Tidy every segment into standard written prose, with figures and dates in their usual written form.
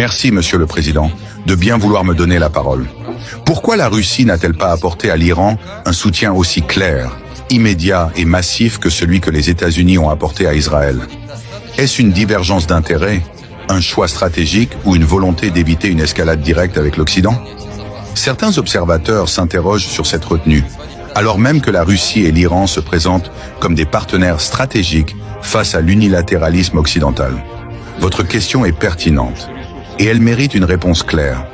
Merci, Monsieur le Président, de bien vouloir me donner la parole. Pourquoi la Russie n'a-t-elle pas apporté à l'Iran un soutien aussi clair, immédiat et massif que celui que les États-Unis ont apporté à Israël? Est-ce une divergence d'intérêts, un choix stratégique ou une volonté d'éviter une escalade directe avec l'Occident? Certains observateurs s'interrogent sur cette retenue, alors même que la Russie et l'Iran se présentent comme des partenaires stratégiques face à l'unilatéralisme occidental. Votre question est pertinente, et elle mérite une réponse claire.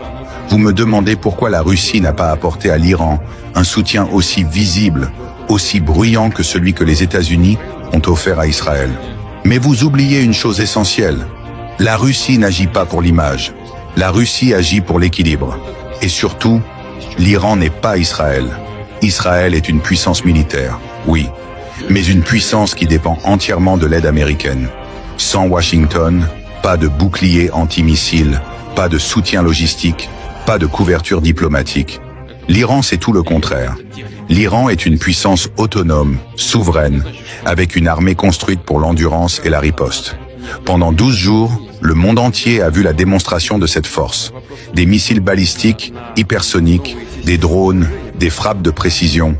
Vous me demandez pourquoi la Russie n'a pas apporté à l'Iran un soutien aussi visible, aussi bruyant que celui que les États-Unis ont offert à Israël. Mais vous oubliez une chose essentielle. La Russie n'agit pas pour l'image. La Russie agit pour l'équilibre. Et surtout, l'Iran n'est pas Israël. Israël est une puissance militaire, oui, mais une puissance qui dépend entièrement de l'aide américaine. Sans Washington, pas de bouclier antimissile, pas de soutien logistique, pas de couverture diplomatique. L'Iran, c'est tout le contraire. L'Iran est une puissance autonome, souveraine, avec une armée construite pour l'endurance et la riposte. Pendant 12 jours, le monde entier a vu la démonstration de cette force. Des missiles balistiques, hypersoniques, des drones, des frappes de précision.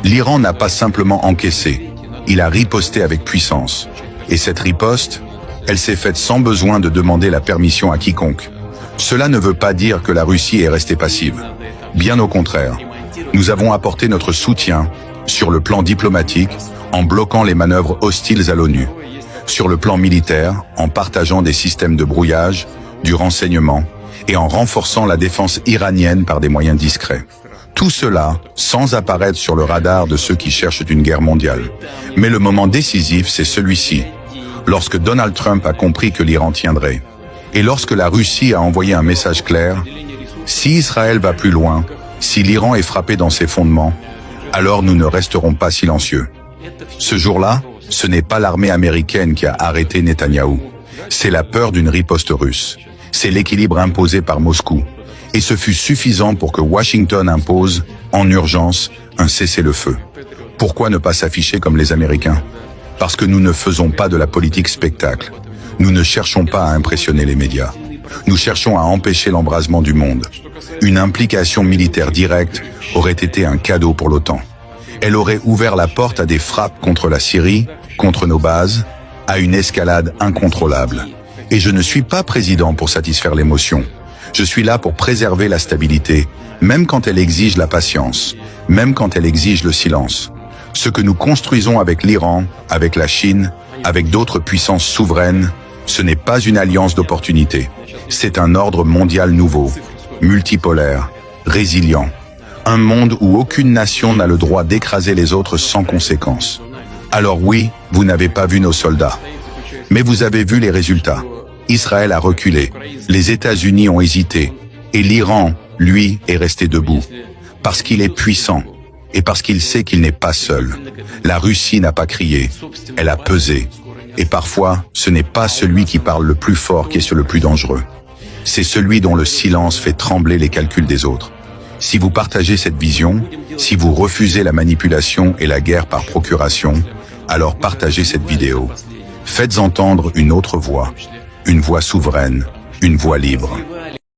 L'Iran n'a pas simplement encaissé, il a riposté avec puissance. Et cette riposte, elle s'est faite sans besoin de demander la permission à quiconque. Cela ne veut pas dire que la Russie est restée passive. Bien au contraire, nous avons apporté notre soutien sur le plan diplomatique en bloquant les manœuvres hostiles à l'ONU, sur le plan militaire en partageant des systèmes de brouillage, du renseignement et en renforçant la défense iranienne par des moyens discrets. Tout cela sans apparaître sur le radar de ceux qui cherchent une guerre mondiale. Mais le moment décisif, c'est celui-ci, lorsque Donald Trump a compris que l'Iran tiendrait, et lorsque la Russie a envoyé un message clair: si Israël va plus loin, si l'Iran est frappé dans ses fondements, alors nous ne resterons pas silencieux. Ce jour-là, ce n'est pas l'armée américaine qui a arrêté Netanyahou, c'est la peur d'une riposte russe, c'est l'équilibre imposé par Moscou. Et ce fut suffisant pour que Washington impose, en urgence, un cessez-le-feu. Pourquoi ne pas s'afficher comme les Américains? Parce que nous ne faisons pas de la politique spectacle. Nous ne cherchons pas à impressionner les médias. Nous cherchons à empêcher l'embrasement du monde. Une implication militaire directe aurait été un cadeau pour l'OTAN. Elle aurait ouvert la porte à des frappes contre la Syrie, contre nos bases, à une escalade incontrôlable. Et je ne suis pas président pour satisfaire l'émotion. Je suis là pour préserver la stabilité, même quand elle exige la patience, même quand elle exige le silence. Ce que nous construisons avec l'Iran, avec la Chine, avec d'autres puissances souveraines, ce n'est pas une alliance d'opportunités. C'est un ordre mondial nouveau, multipolaire, résilient. Un monde où aucune nation n'a le droit d'écraser les autres sans conséquence. Alors oui, vous n'avez pas vu nos soldats. Mais vous avez vu les résultats. Israël a reculé, les États-Unis ont hésité, et l'Iran, lui, est resté debout. Parce qu'il est puissant, et parce qu'il sait qu'il n'est pas seul. La Russie n'a pas crié, elle a pesé. Et parfois, ce n'est pas celui qui parle le plus fort qui est le plus dangereux. C'est celui dont le silence fait trembler les calculs des autres. Si vous partagez cette vision, si vous refusez la manipulation et la guerre par procuration, alors partagez cette vidéo. Faites entendre une autre voix. Une voix souveraine, une voix libre.